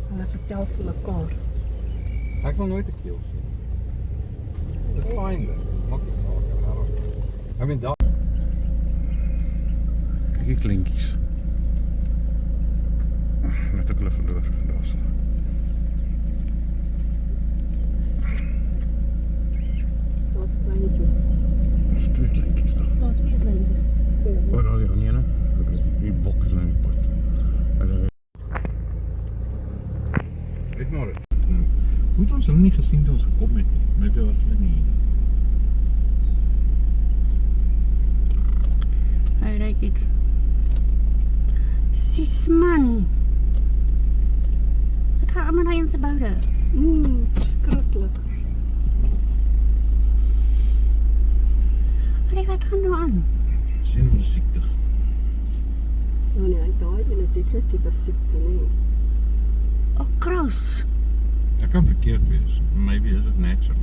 Hulle vertel vir mekaar. Ek sal nooit 'n keel sien. Dis fyn dan. Maak nie saak. I mean daar. Kyk die kleintjies. Net ek hulle verloor daarso. Daar's 'n kleintjie. Daar's twee kleintjies daar. Daar's weer kleintjies. Waar daar is die ene? Die bok is nou in die pad. Weet maar dit. Hoe het ons hulle nie gesien toe ons gekom het nie? Maybe was hulle nie. Hy ruik iets. Sis man. Wat gaan allemaal naar in zijn boude? Verschrikkelijk. Allee, wat gaan nou aan? Sien van die siekte. Nou nee, hy daai ene definitief 'n siekte nie. Oh, kraus. Dat kan verkeerd wees. Maybe is it natural.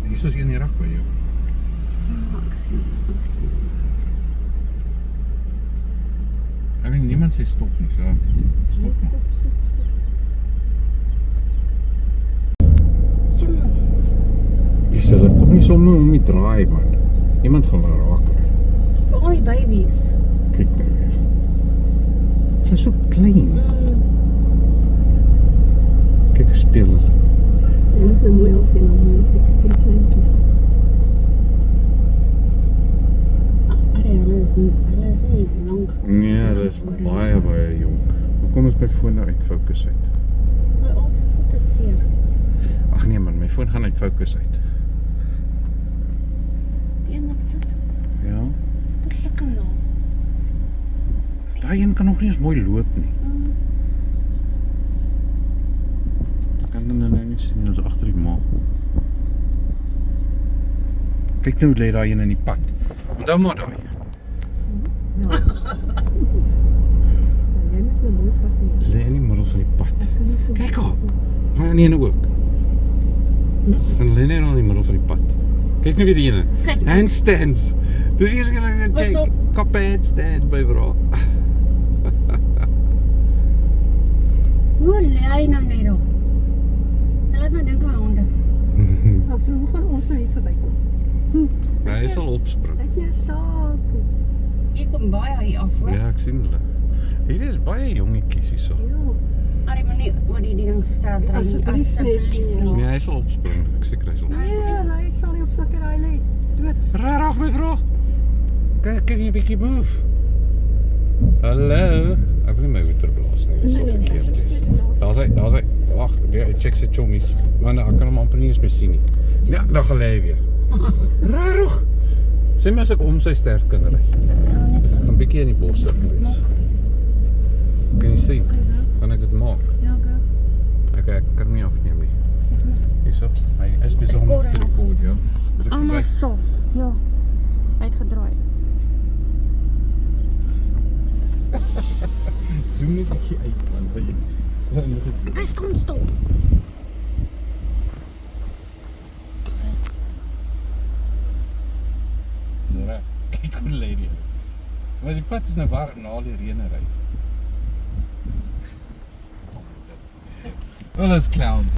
Hier is een rak by jou. Ek sien. Ek weet niemand sê stop nie, so stop maar. Stop. Jy sê dat kom nie sommer om die draai man. Iemand gaan hulle raak kry. Oei, babies. Kyk nou weer. Sy is so klein. Kyk hoe speel hulle. Jy moet nou mooi afsien om die kleintjies. Hulle is nie lank. Nee, hulle is baie jonk. Kom ons my foon nou uit fokus uit. My oom se voet is seer. Ag nee man, my foon gaan uit fokus uit. Die een wat sit. Ja. Wat is die kanaal? Daai een kan nog nie eens mooi loop nie. Ek kan hulle nou nie sien, ons agter die ma. Kyk nou, lê daai een in die pad. Onthou maar daai. Ja. Jy moet nou mooi vat nie. Lê in die middel van die pad. Kan nie so Kyk op. Hy aan die ene ook. En lê net in die middel van die pad. Kyk nou weer die ene. Kyk. Handstands. Dis eers gelijk dat Pas jy op. kappe handstand by bro. Hoe lê hy nou net op? Laat my dink aan honde. Nou, so hoe gaan ons nou hier verbykom? Hy sal opspring. Ek nie 'n saak. Hier kom baie hier af, hoor. Ja, ek sien hulle. Hier is baie jongetjies hierso. Ja. Allee, maar nie oor die ding se stel dra nie. Asseblief nie. Nee, hy sal opspring. Ek seker hy sal opspring. Nee, hy sal nie op sulke raai lê. Dood. Rarig my bro. Kyk, kan jy 'n bietjie move? Hallo. Ek wil nie my hoeter blaas nie. Dis so verkeerd. Daar's hy. Wag, ek check sy chommies. Maar nou, ek kan hom amper nie eens meer sien nie. Ja, dan gaan hy weer. Rarig. Sien my as ek om sy sterk kan ry. Gaan bietjie in die bos wees. Kan jy sien? Kan ek dit maak? Ja, go. Ek kan hom nie afneem nie. Hierso. Hy is besig om te rekord, ja. Is ek Almal verby? so. Ja. Hy het gedraai. Zoom net bietjie uit man, wil jy? Hy staan stil. Ja, kyk hoe lê die. Maar die pad is nou waar na die reën ry. Hulle is clowns.